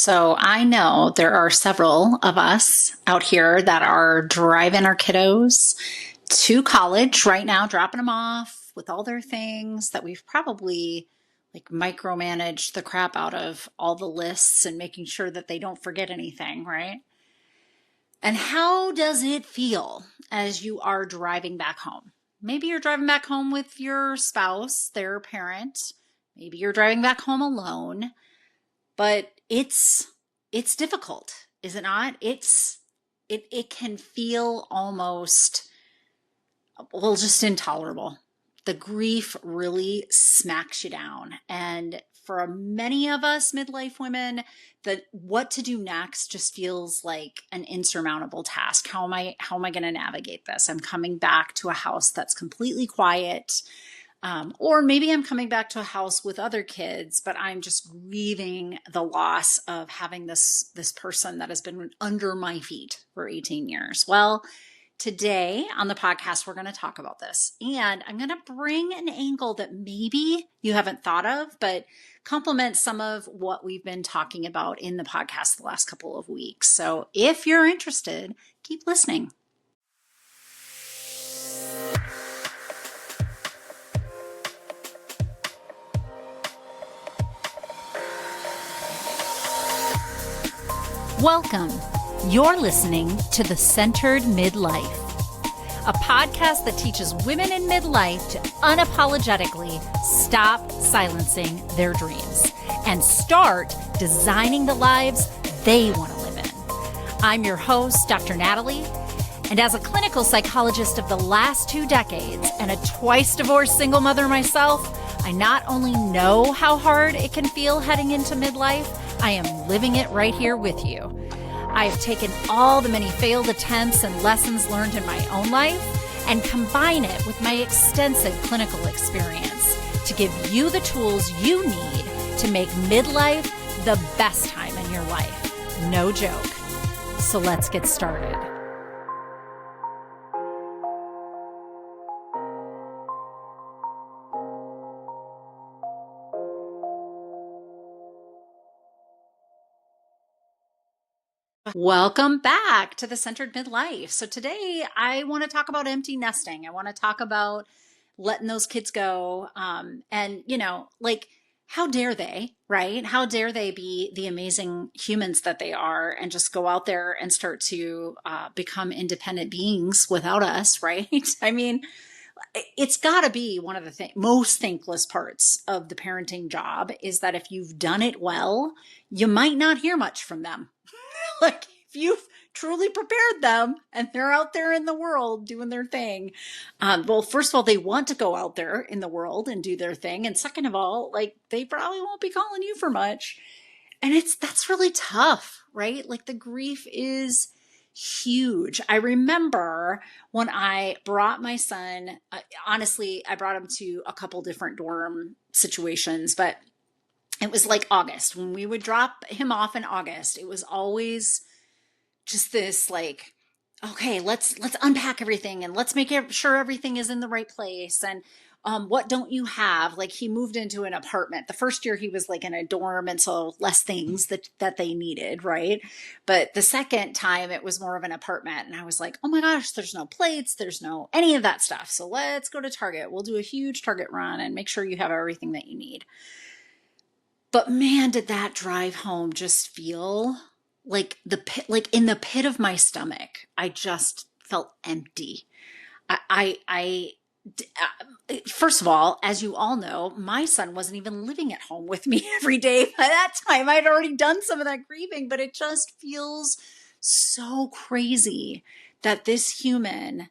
So I know there are several of us out here that are driving our kiddos to college right now, dropping them off with all their things that we've probably like micromanaged the crap out of all the lists and making sure that they don't forget anything, right? And how does it feel as you are driving back home? Maybe you're driving back home with your spouse, their parent. Maybe you're driving back home alone. But it's difficult, is it not? It can feel almost, well, just intolerable. The grief really smacks you down. And for many of us midlife women, that what to do next just feels like an insurmountable task. How am I going to navigate this? I'm coming back to a house that's completely quiet. Or maybe I'm coming back to a house with other kids, but I'm just grieving the loss of having this person that has been under my feet for 18 years. Well, today on the podcast, we're going to talk about this. And I'm going to bring an angle that maybe you haven't thought of, but complements some of what we've been talking about in the podcast the last couple of weeks. So if you're interested, keep listening. Welcome. You're listening to The Centered Midlife, a podcast that teaches women in midlife to unapologetically stop silencing their dreams and start designing the lives they want to live in. I'm your host, Dr. Natalie, and as a clinical psychologist of the last 2 decades and a twice-divorced single mother myself, I not only know how hard it can feel heading into midlife, I am living it right here with you. I have taken all the many failed attempts and lessons learned in my own life and combine it with my extensive clinical experience to give you the tools you need to make midlife the best time in your life. No joke. So let's get started. Welcome back to the Centered Midlife. So today I want to talk about empty nesting. I want to talk about letting those kids go. And like how dare they, right? How dare they be the amazing humans that they are and just go out there and start to become independent beings without us, right? I mean, it's got to be one of the most thankless parts of the parenting job is that if you've done it well, you might not hear much from them. Like if you've truly prepared them and they're out there in the world doing their thing. Well, first of all, they want to go out there in the world and do their thing. And second of all, like they probably won't be calling you for much. And that's really tough, right? Like the grief is huge. I remember when I brought my son, honestly, I brought him to a couple different dorm situations, but it was like August when we would drop him off in August. It was always just this like, okay, let's unpack everything and let's make sure everything is in the right place. And what don't you have? Like he moved into an apartment. The first year he was like in a dorm, and so less things that they needed, right? But the second time it was more of an apartment, and I was like, oh my gosh, there's no plates, there's no any of that stuff. So let's go to Target. We'll do a huge Target run and make sure you have everything that you need. But man, did that drive home just feel like the pit, like in the pit of my stomach. I just felt empty. First of all, as you all know, my son wasn't even living at home with me every day by that time. I'd already done some of that grieving, but it just feels so crazy that this human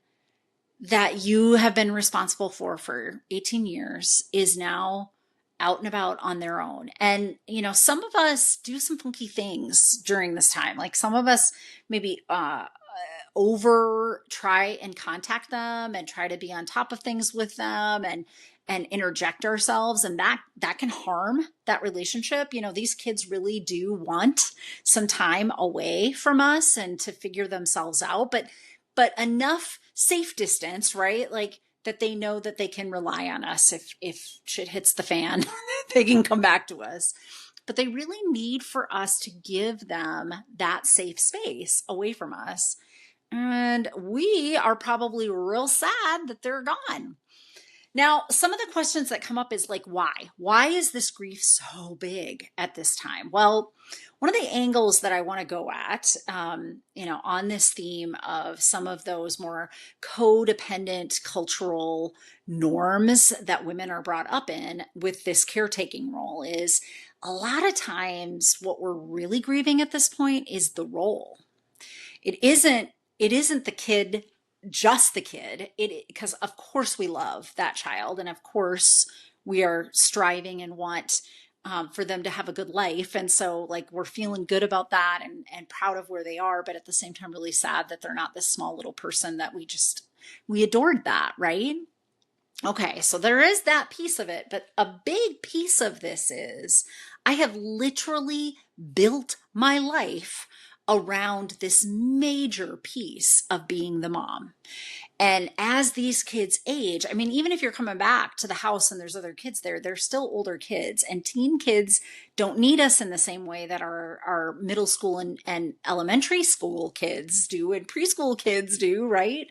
that you have been responsible for 18 years is now out and about on their own. And, some of us do some funky things during this time. Like some of us maybe over try and contact them and try to be on top of things with them and interject ourselves. And that can harm that relationship. These kids really do want some time away from us and to figure themselves out, but enough safe distance, right? Like that they know that they can rely on us if shit hits the fan, they can come back to us. but they really need for us to give them that safe space away from us. And we are probably real sad that they're gone. Now, some of the questions that come up is like, why? Why is this grief so big at this time? Well, one of the angles that I want to go at, on this theme of some of those more codependent cultural norms that women are brought up in with this caretaking role is a lot of times what we're really grieving at this point is the role. It isn't the kid, just the kid, because of course we love that child, and of course we are striving and want for them to have a good life, and so like we're feeling good about that and proud of where they are, but at the same time really sad that they're not this small little person that we adored that, right? Okay, so there is that piece of it, but a big piece of this is I have literally built my life around this major piece of being the mom. And as these kids age, I mean, even if you're coming back to the house and there's other kids there, they're still older kids, and teen kids don't need us in the same way that our middle school and elementary school kids do and preschool kids do, right?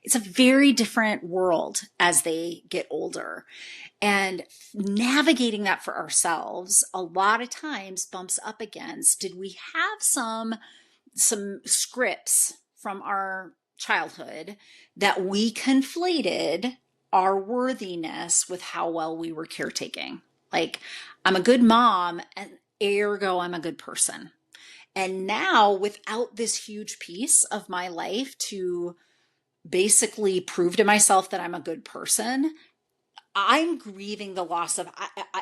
It's a very different world as they get older. And navigating that for ourselves a lot of times bumps up against, did we have some scripts from our childhood that we conflated our worthiness with how well we were caretaking? Like, I'm a good mom, and ergo I'm a good person. And now, without this huge piece of my life to basically prove to myself that I'm a good person, I'm grieving the loss of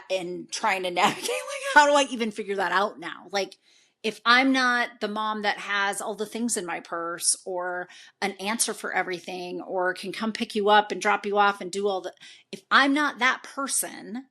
and trying to navigate, like, how do I even figure that out now? Like, if I'm not the mom that has all the things in my purse or an answer for everything or can come pick you up and drop you off and do if I'm not that person,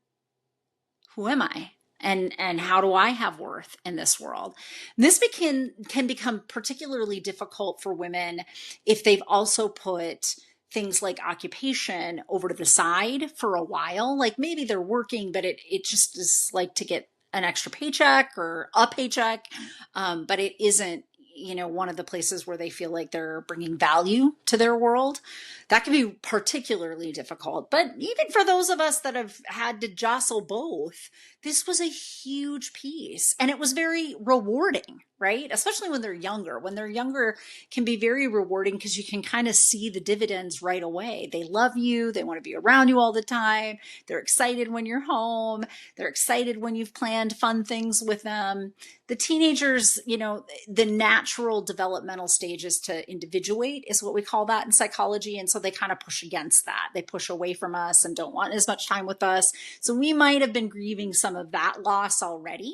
who am I? And how do I have worth in this world? This can become particularly difficult for women if they've also put things like occupation over to the side for a while. Like maybe they're working, but it just is like to get an extra paycheck or a paycheck. But it isn't, one of the places where they feel like they're bringing value to their world. That can be particularly difficult. But even for those of us that have had to jostle both, this was a huge piece, and it was very rewarding, right? Especially when they're younger. When they're younger, it can be very rewarding because you can kind of see the dividends right away. They love you. They want to be around you all the time. They're excited when you're home. They're excited when you've planned fun things with them. The teenagers, the natural developmental stages to individuate is what we call that in psychology. And so they kind of push against that. They push away from us and don't want as much time with us. So we might have been grieving some of that loss already.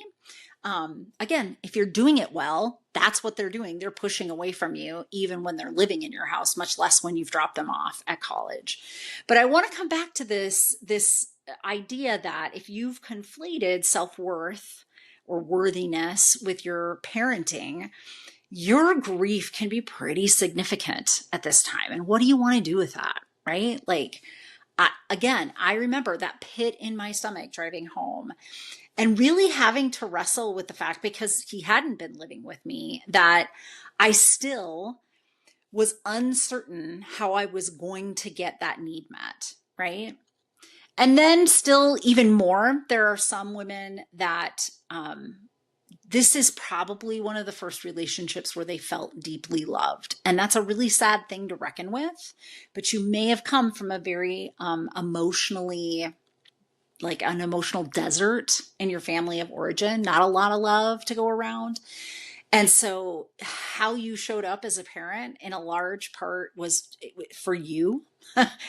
Again, if you're doing it well, that's what they're doing. They're pushing away from you, even when they're living in your house, much less when you've dropped them off at college. But I want to come back to this idea that if you've conflated self-worth or worthiness with your parenting, your grief can be pretty significant at this time. And what do you want to do with that, right? Like, I remember that pit in my stomach driving home and really having to wrestle with the fact, because he hadn't been living with me, that I still was uncertain how I was going to get that need met, right? And then still even more, there are some women that this is probably one of the first relationships where they felt deeply loved. And that's a really sad thing to reckon with. But you may have come from a very emotionally, like an emotional desert in your family of origin, not a lot of love to go around. And so how you showed up as a parent in a large part was for you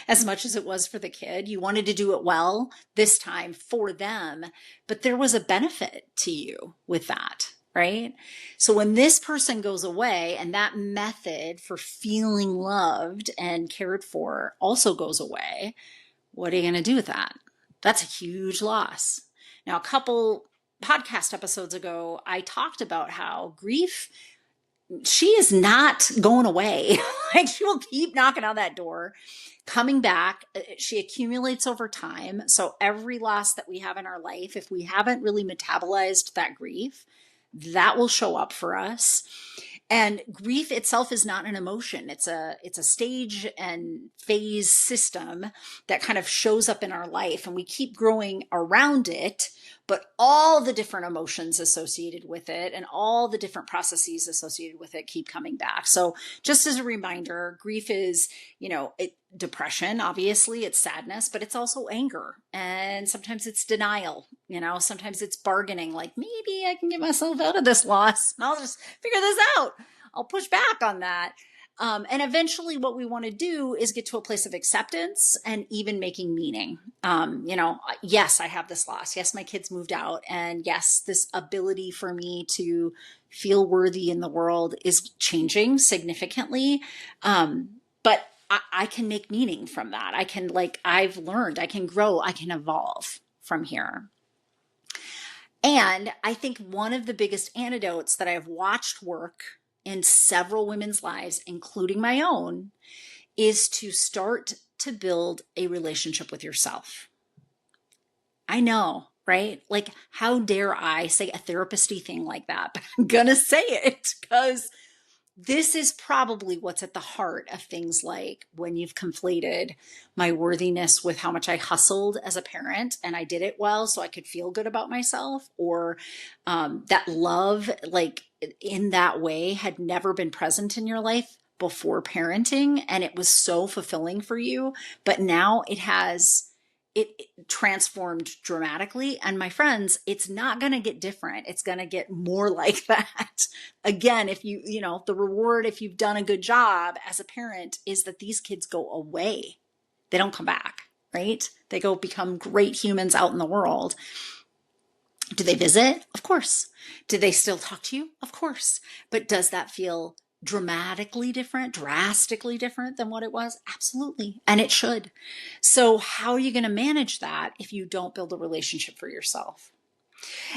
as much as it was for the kid. You wanted to do it well this time for them, but there was a benefit to you with that, right? So when this person goes away and that method for feeling loved and cared for also goes away, what are you going to do with that? That's a huge loss. Now, a couple podcast episodes ago, I talked about how grief she is not going away. Like she will keep knocking on that door, coming back. She accumulates over time. So every loss that we have in our life, if we haven't really metabolized that grief, that will show up for us. And grief itself is not an emotion. It's a stage and phase system that kind of shows up in our life, and we keep growing around it, but all the different emotions associated with it and all the different processes associated with it keep coming back. So just as a reminder, grief is, depression, obviously it's sadness, but it's also anger. And sometimes it's denial, sometimes it's bargaining, like maybe I can get myself out of this loss. I'll just figure this out. I'll push back on that. And eventually what we want to do is get to a place of acceptance and even making meaning. Yes, I have this loss. Yes, my kids moved out. And yes, this ability for me to feel worthy in the world is changing significantly. But I can make meaning from that. I can, I've learned, I can grow, I can evolve from here. And I think one of the biggest antidotes that I've watched work in several women's lives, including my own, is to start to build a relationship with yourself. I know, right? Like, how dare I say a therapist-y thing like that? But I'm gonna say it because this is probably what's at the heart of things like when you've conflated my worthiness with how much I hustled as a parent and I did it well so I could feel good about myself, or that love, like in that way, had never been present in your life before parenting, and it was so fulfilling for you, but now it transformed dramatically. And my friends, it's not going to get different. It's going to get more like that. Again, if the reward, if you've done a good job as a parent, is that these kids go away. They don't come back, right? They go become great humans out in the world. Do they visit? Of course. Do they still talk to you? Of course. But does that feel drastically different than what it was? Absolutely. And it should. So how are you going to manage that if you don't build a relationship for yourself?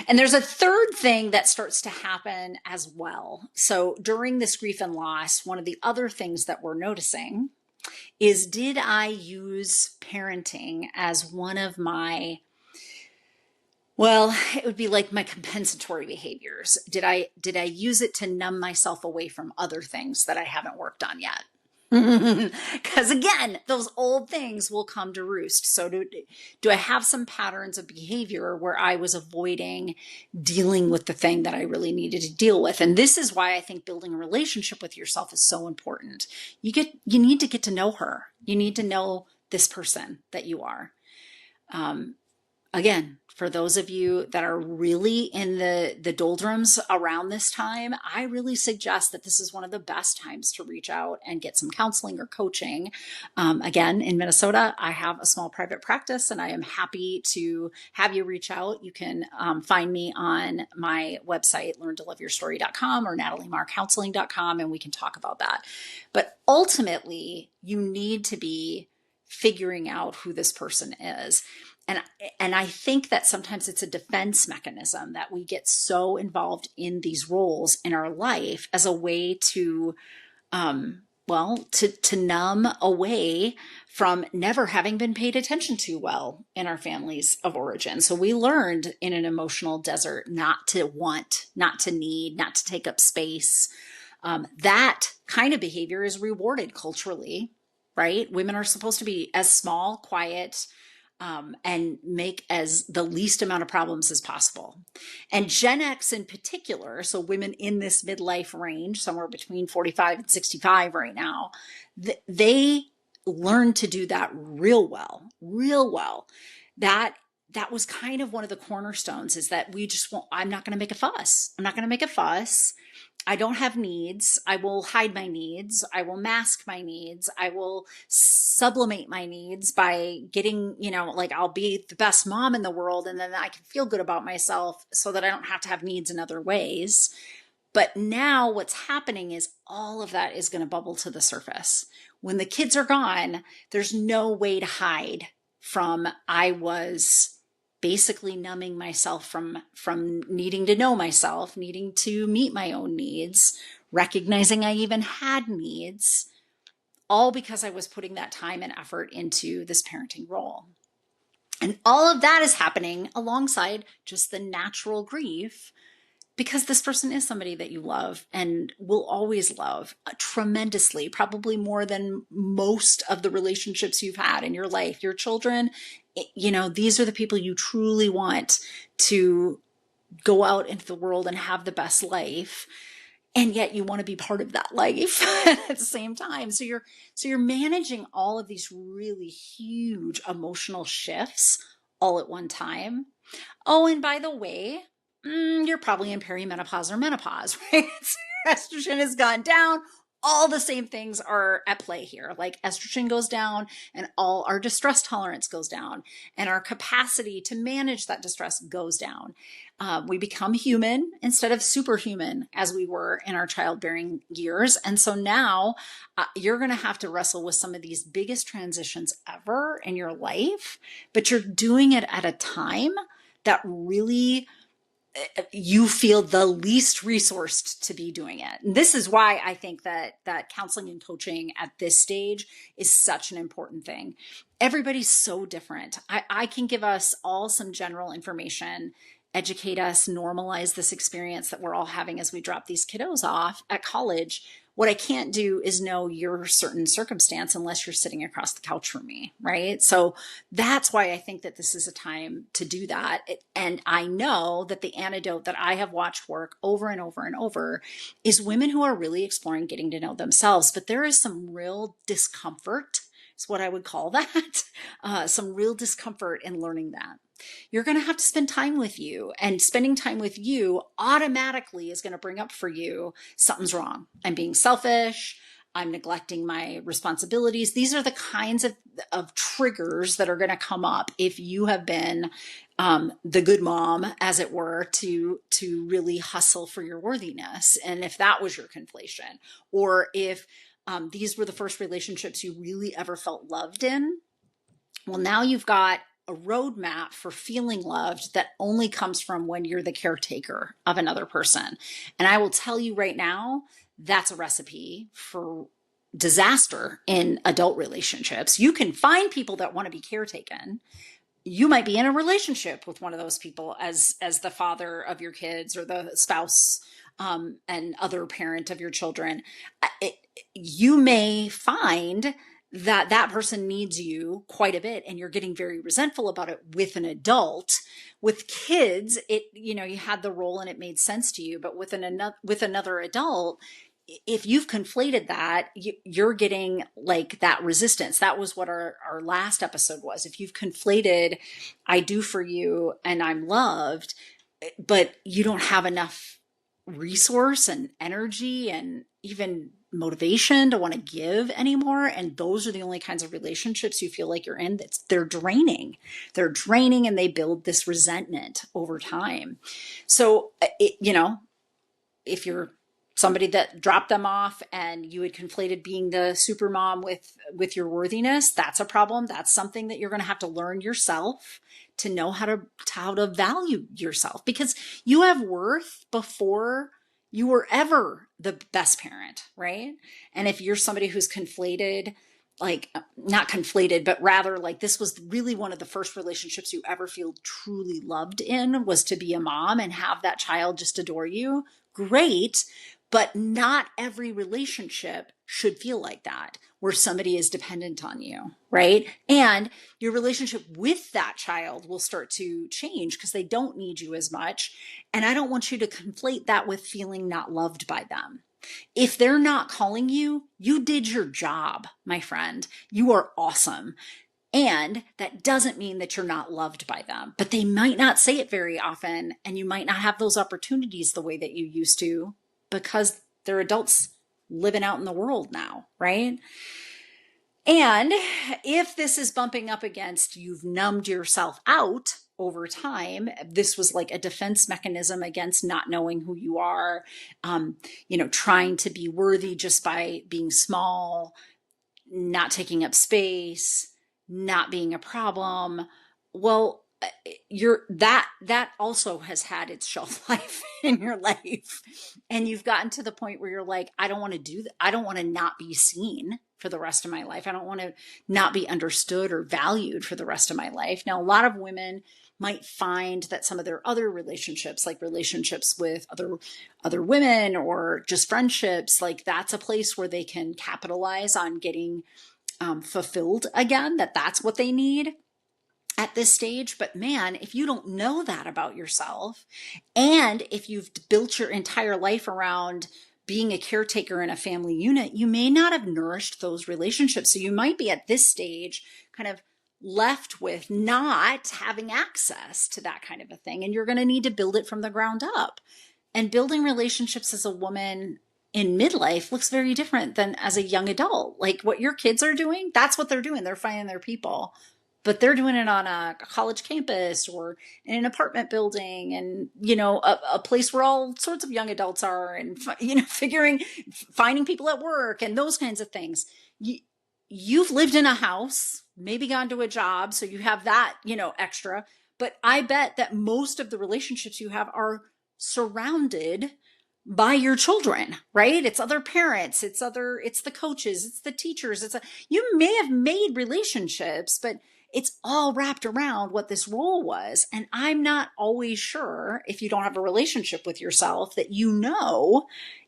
And there's a third thing that starts to happen as well. So during this grief and loss, one of the other things that we're noticing is, did I use parenting as one of my, well, it would be like my compensatory behaviors? Did I use it to numb myself away from other things that I haven't worked on yet? Because again, those old things will come to roost. So do I have some patterns of behavior where I was avoiding dealing with the thing that I really needed to deal with? And this is why I think building a relationship with yourself is so important. You need to get to know her. You need to know this person that you are. Again, for those of you that are really in the doldrums around this time, I really suggest that this is one of the best times to reach out and get some counseling or coaching. Again, in Minnesota, I have a small private practice, and I am happy to have you reach out. You can find me on my website, learntoloveyourstory.com or nataliemarcounseling.com, and we can talk about that. But ultimately, you need to be figuring out who this person is. And I think that sometimes it's a defense mechanism that we get so involved in these roles in our life as a way to, to numb away from never having been paid attention to well in our families of origin. So we learned in an emotional desert not to want, not to need, not to take up space. That kind of behavior is rewarded culturally, right? Women are supposed to be as small, quiet, and make as the least amount of problems as possible. And Gen X in particular, so women in this midlife range, somewhere between 45 and 65 right now, they learn to do that real well. That was kind of one of the cornerstones, is that we just won't, I'm not going to make a fuss. I don't have needs. I will hide my needs. I will mask my needs. I will sublimate my needs by getting, I'll be the best mom in the world, and then I can feel good about myself so that I don't have to have needs in other ways. But now what's happening is all of that is going to bubble to the surface. When the kids are gone, there's no way to hide from, I was basically numbing myself from needing to know myself, needing to meet my own needs, recognizing I even had needs, all because I was putting that time and effort into this parenting role. And all of that is happening alongside just the natural grief, because this person is somebody that you love and will always love tremendously, probably more than most of the relationships you've had in your life. Your children, these are the people you truly want to go out into the world and have the best life. And yet you want to be part of that life at the same time. So you're managing all of these really huge emotional shifts all at one time. Oh, and by the way, you're probably in perimenopause or menopause, right? So your estrogen has gone down. All the same things are at play here. Like estrogen goes down and all our distress tolerance goes down and our capacity to manage that distress goes down. We become human instead of superhuman as we were in our childbearing years. And so now you're going to have to wrestle with some of these biggest transitions ever in your life, but you're doing it at a time that really you feel the least resourced to be doing it. And this is why I think that counseling and coaching at this stage is such an important thing. Everybody's so different. I can give us all some general information, educate us, normalize this experience that we're all having as we drop these kiddos off at college. What I can't do is know your certain circumstance unless you're sitting across the couch from me, right? So that's why I think that this is a time to do that. And I know that the antidote that I have watched work over and over and over is women who are really exploring getting to know themselves. But there is some real discomfort, is what I would call that, some real discomfort in learning that. You're going to have to spend time with you, and spending time with you automatically is going to bring up for you something's wrong. I'm being selfish. I'm neglecting my responsibilities. These are the kinds of triggers that are going to come up if you have been the good mom, as it were, to really hustle for your worthiness. And if that was your conflation, or if these were the first relationships you really ever felt loved in, well, now you've got a roadmap for feeling loved that only comes from when you're the caretaker of another person. And I will tell you right now, that's a recipe for disaster in adult relationships. You can find people that want to be caretaken. You might be in a relationship with one of those people as the father of your kids or the spouse and other parent of your children. You may find that person needs you quite a bit and you're getting very resentful about it with an adult. With kids, you had the role and it made sense to you, but with another adult, if you've conflated that, you're getting like that resistance. That was what our last episode was. If you've conflated, I do for you and I'm loved, but you don't have enough resource and energy and even motivation to want to give anymore. And those are the only kinds of relationships you feel like you're in. They're draining. They're draining and they build this resentment over time. So, if you're somebody that dropped them off and you had conflated being the super mom with your worthiness, that's a problem. That's something that you're going to have to learn yourself to know how to value yourself, because you have worth before you were ever the best parent, right? And if you're somebody who's conflated, like not conflated, but rather like this was really one of the first relationships you ever feel truly loved in, was to be a mom and have that child just adore you, great. But not every relationship should feel like that, where somebody is dependent on you, right? And your relationship with that child will start to change because they don't need you as much. And I don't want you to conflate that with feeling not loved by them. If they're not calling you, you did your job, my friend. You are awesome. And that doesn't mean that you're not loved by them, but they might not say it very often, and you might not have those opportunities the way that you used to, because they're adults living out in the world now, right? And if this is bumping up against you've numbed yourself out over time, this was like a defense mechanism against not knowing who you are, trying to be worthy just by being small, not taking up space, not being a problem. Well, that also has had its shelf life in your life, and you've gotten to the point where you're like, I don't want to do that. I don't want to not be seen for the rest of my life. I don't want to not be understood or valued for the rest of my life. Now, a lot of women might find that some of their other relationships, like relationships with other women or just friendships, like that's a place where they can capitalize on getting fulfilled again, that's what they need at this stage. But man, if you don't know that about yourself, and if you've built your entire life around being a caretaker in a family unit, you may not have nourished those relationships. So you might be at this stage kind of left with not having access to that kind of a thing. And you're going to need to build it from the ground up. And building relationships as a woman in midlife looks very different than as a young adult. Like what your kids are doing, that's what they're doing. They're finding their people, but they're doing it on a college campus or in an apartment building, and, you know, a place where all sorts of young adults are, and, you know, finding people at work and those kinds of things. You've lived in a house, maybe gone to a job, so you have that, you know, extra. But I bet that most of the relationships you have are surrounded by your children, right? It's other parents, it's the coaches, it's the teachers. You may have made relationships, but it's all wrapped around what this role was. And I'm not always sure, if you don't have a relationship with yourself, that you know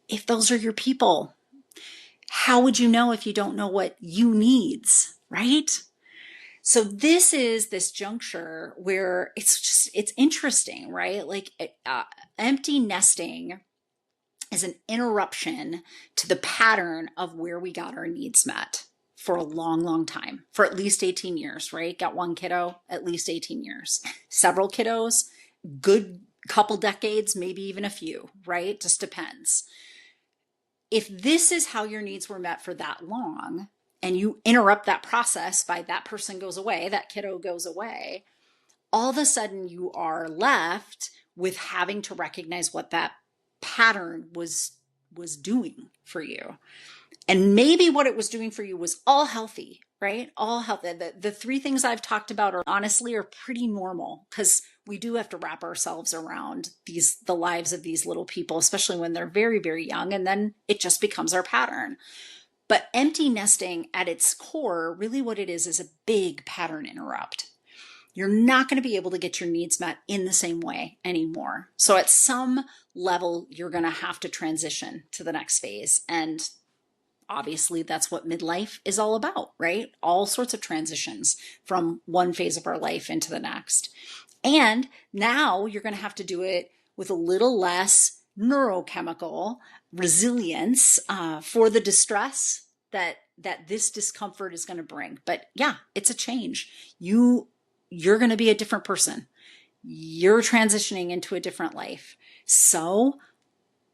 if those are your people. How would you know if you don't know what you needs, right? So this is this juncture where it's interesting, right? Like empty nesting is an interruption to the pattern of where we got our needs met for a long, long time, for at least 18 years, right? Got one kiddo, at least 18 years, several kiddos, good couple decades, maybe even a few, right? Just depends. If this is how your needs were met for that long, and you interrupt that process by that person goes away, that kiddo goes away, all of a sudden you are left with having to recognize what that pattern was doing for you. And maybe what it was doing for you was all healthy, right? All healthy. The three things I've talked about are honestly pretty normal, because we do have to wrap ourselves around the lives of these little people, especially when they're very, very young. And then it just becomes our pattern. But empty nesting at its core, really what it is a big pattern interrupt. You're not going to be able to get your needs met in the same way anymore. So at some level, you're going to have to transition to the next phase. And obviously, that's what midlife is all about, right? All sorts of transitions from one phase of our life into the next. And now you're going to have to do it with a little less neurochemical resilience for the distress that this discomfort is going to bring. But yeah, it's a change. You're going to be a different person. You're transitioning into a different life. So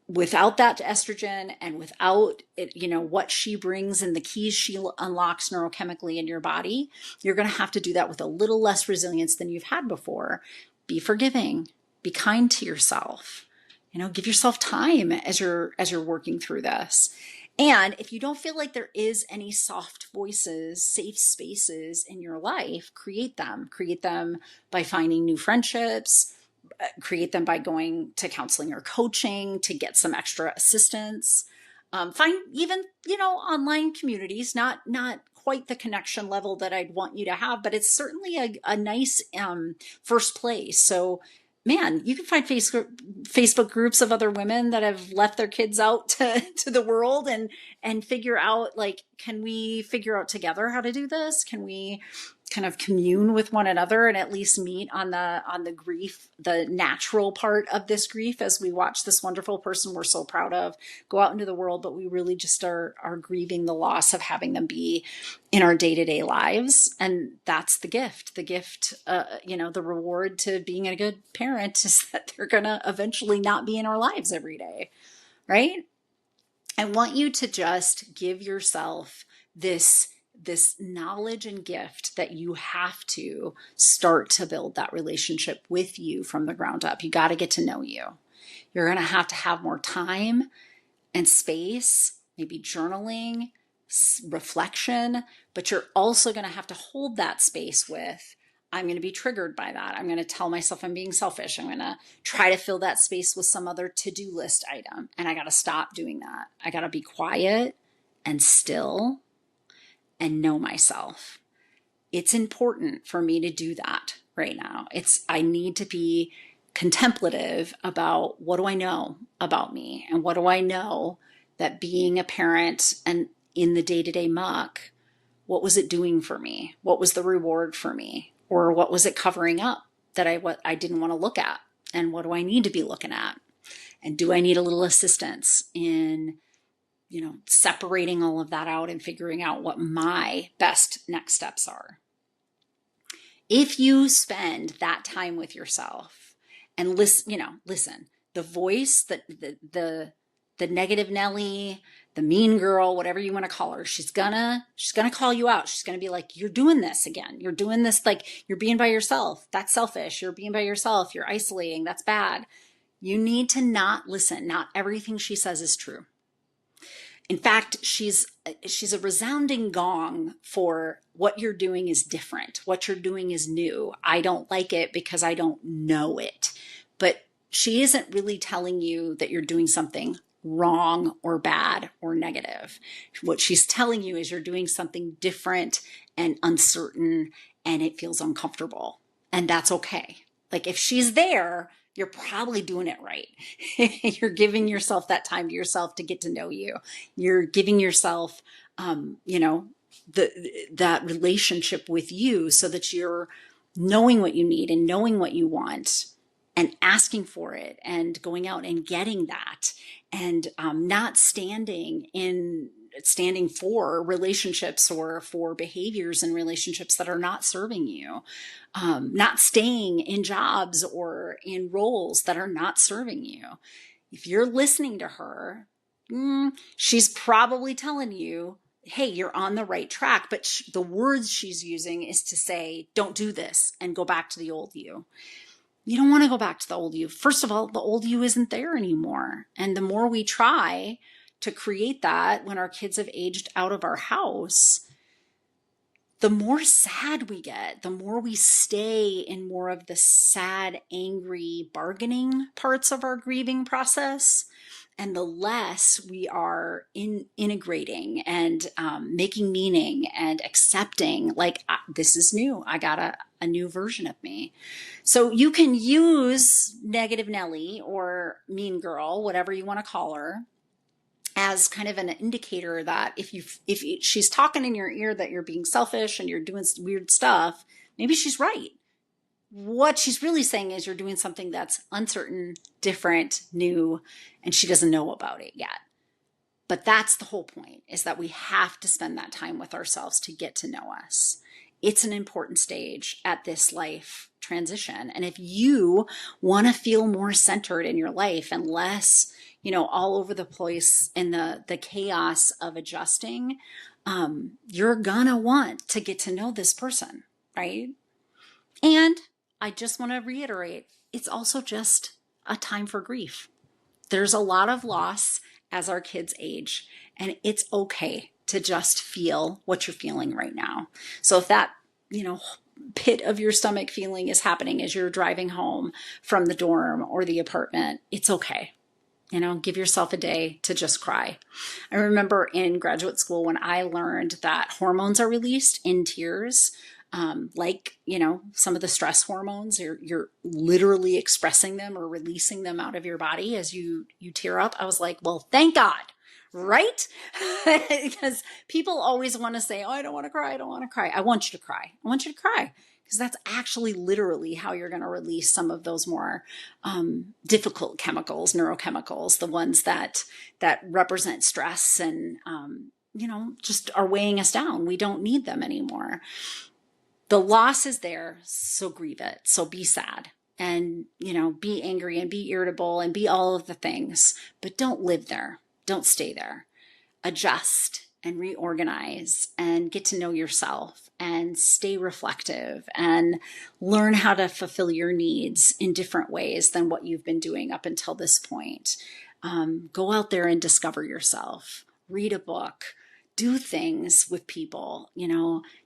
without that estrogen and without it, you know, what she brings and the keys she unlocks neurochemically in your body, you're going to have to do that with a little less resilience than you've had before. Be forgiving, be kind to yourself, you know, give yourself time as you're working through this. And if you don't feel like there is any soft voices, safe spaces in your life, create them by finding new friendships, create them by going to counseling or coaching to get some extra assistance. Find even, you know, online communities, not quite the connection level that I'd want you to have, but it's certainly a nice first place. So man, you can find Facebook groups of other women that have left their kids out to the world and figure out, like, can we figure out together how to do this? Can we kind of commune with one another and at least meet on the grief, the natural part of this grief, as we watch this wonderful person we're so proud of go out into the world, but we really just are grieving the loss of having them be in our day-to-day lives. And that's the gift, you know, the reward to being a good parent is that they're going to eventually not be in our lives every day, right? I want you to just give yourself this knowledge and gift that you have to start to build that relationship with you from the ground up. You got to get to know you. You're going to have more time and space, maybe journaling, reflection, but you're also going to have to hold that space with, I'm going to be triggered by that. I'm going to tell myself I'm being selfish. I'm going to try to fill that space with some other to-do list item. And I got to stop doing that. I got to be quiet and still and know myself. It's important for me to do that right now. I need to be contemplative about what do I know about me, and what do I know that being a parent and in the day-to-day muck, what was it doing for me? What was the reward for me? Or what was it covering up that what I didn't want to look at? And what do I need to be looking at? And do I need a little assistance in, separating all of that out and figuring out what my best next steps are? If you spend that time with yourself and listen, the voice, the negative Nelly, the mean girl, whatever you want to call her, she's gonna call you out. She's gonna be like, you're doing this again. You're doing this, like, you're being by yourself. That's selfish. You're being by yourself. You're isolating. That's bad. You need to not listen. Not everything she says is true. In fact, she's a resounding gong for what you're doing is different. What you're doing is new. I don't like it because I don't know it. But she isn't really telling you that you're doing something wrong or bad or negative. What she's telling you is you're doing something different and uncertain, and it feels uncomfortable. And that's okay. Like, if she's there, you're probably doing it right. You're giving yourself that time to yourself to get to know you. You're giving yourself, that relationship with you so that you're knowing what you need and knowing what you want and asking for it and going out and getting that, and not standing for relationships or for behaviors in relationships that are not serving you, not staying in jobs or in roles that are not serving you. If you're listening to her, she's probably telling you, hey, you're on the right track. But the words she's using is to say, don't do this and go back to the old you. You don't want to go back to the old you. First of all, the old you isn't there anymore. And the more we try to create that when our kids have aged out of our house, the more sad we get, the more we stay in more of the sad, angry, bargaining parts of our grieving process, and the less we are integrating and making meaning and accepting, like, this is new. I got a new version of me. So you can use negative Nelly or mean girl, whatever you want to call her, as kind of an indicator that if she's talking in your ear that you're being selfish and you're doing weird stuff, maybe she's right. What she's really saying is you're doing something that's uncertain, different, new, and she doesn't know about it yet. But that's the whole point, is that we have to spend that time with ourselves to get to know us. It's an important stage at this life transition. And if you want to feel more centered in your life and less, all over the place in the chaos of adjusting, you're gonna want to get to know this person, right? And I just want to reiterate, it's also just a time for grief. There's a lot of loss as our kids age, and it's okay to just feel what you're feeling right now. So if that, pit of your stomach feeling is happening as you're driving home from the dorm or the apartment, it's okay. Give yourself a day to just cry. I remember in graduate school when I learned that hormones are released in tears, some of the stress hormones, you're literally expressing them or releasing them out of your body as you tear up. I was like, well, thank God, right? Because people always want to say, oh, I don't want to cry. I don't want to cry. I want you to cry. I want you to cry. Because that's actually literally how you're going to release some of those more difficult chemicals, neurochemicals, the ones that represent stress and, just are weighing us down. We don't need them anymore. The loss is there, so grieve it. So be sad and, be angry and be irritable and be all of the things, but don't live there. Don't stay there. Adjust and reorganize and get to know yourself and stay reflective and learn how to fulfill your needs in different ways than what you've been doing up until this point. Go out there and discover yourself. Read a book. Do things with people,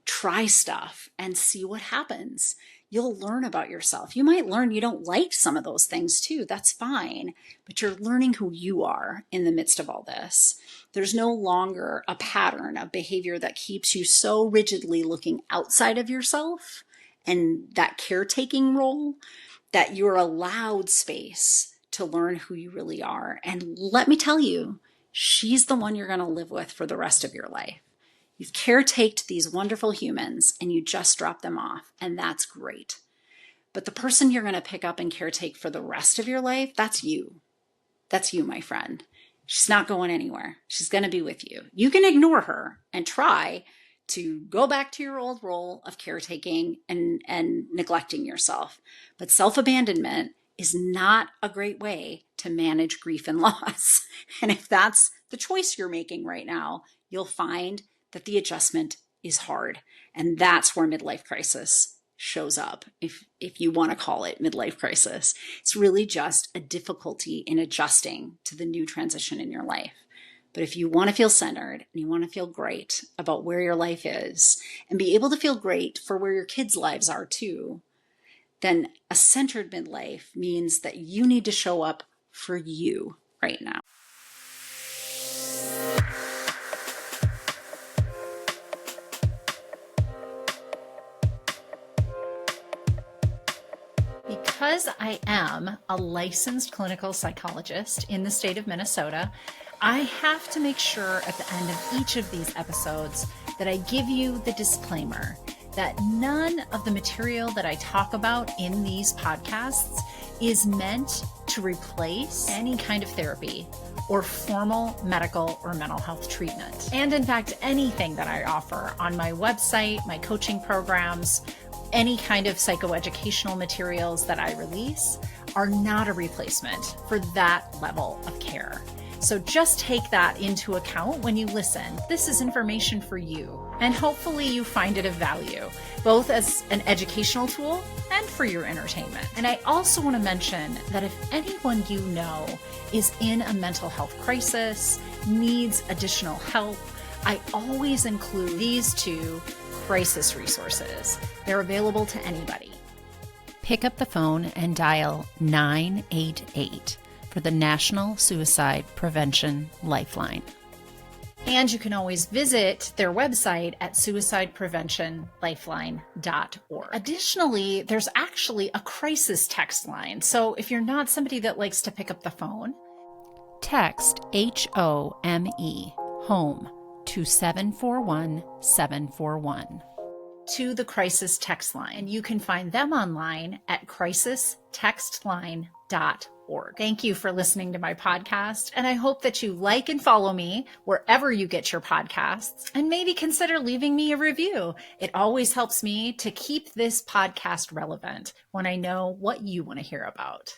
try stuff and see what happens. You'll learn about yourself. You might learn you don't like some of those things too. That's fine. But you're learning who you are in the midst of all this. There's no longer a pattern of behavior that keeps you so rigidly looking outside of yourself and that caretaking role that you're allowed space to learn who you really are. And let me tell you, she's the one you're going to live with for the rest of your life. You've caretaked these wonderful humans and you just drop them off, and that's great. But the person you're going to pick up and caretake for the rest of your life, that's you. That's you, my friend. She's not going anywhere. She's going to be with you. You can ignore her and try to go back to your old role of caretaking and neglecting yourself. But self-abandonment is not a great way to manage grief and loss. And if that's the choice you're making right now, you'll find that the adjustment is hard. And that's where midlife crisis shows up, if you want to call it midlife crisis. It's really just a difficulty in adjusting to the new transition in your life. But if you want to feel centered and you want to feel great about where your life is and be able to feel great for where your kids' lives are too, then a centered midlife means that you need to show up for you right now. Because I am a licensed clinical psychologist in the state of Minnesota, I have to make sure at the end of each of these episodes that I give you the disclaimer that none of the material that I talk about in these podcasts is meant to replace any kind of therapy or formal medical or mental health treatment. And in fact, anything that I offer on my website, my coaching programs, any kind of psychoeducational materials that I release are not a replacement for that level of care. So just take that into account when you listen. This is information for you, and hopefully you find it of value, both as an educational tool and for your entertainment. And I also want to mention that if anyone you know is in a mental health crisis, needs additional help, I always include these two crisis resources. They're available to anybody. Pick up the phone and dial 988 for the National Suicide Prevention Lifeline. And you can always visit their website at suicidepreventionlifeline.org. Additionally, there's actually a crisis text line. So if you're not somebody that likes to pick up the phone, text HOME, home, to 741-741 to the crisis text line. And you can find them online at crisistextline.org. Thank you for listening to my podcast. And I hope that you like and follow me wherever you get your podcasts, and maybe consider leaving me a review. It always helps me to keep this podcast relevant when I know what you want to hear about.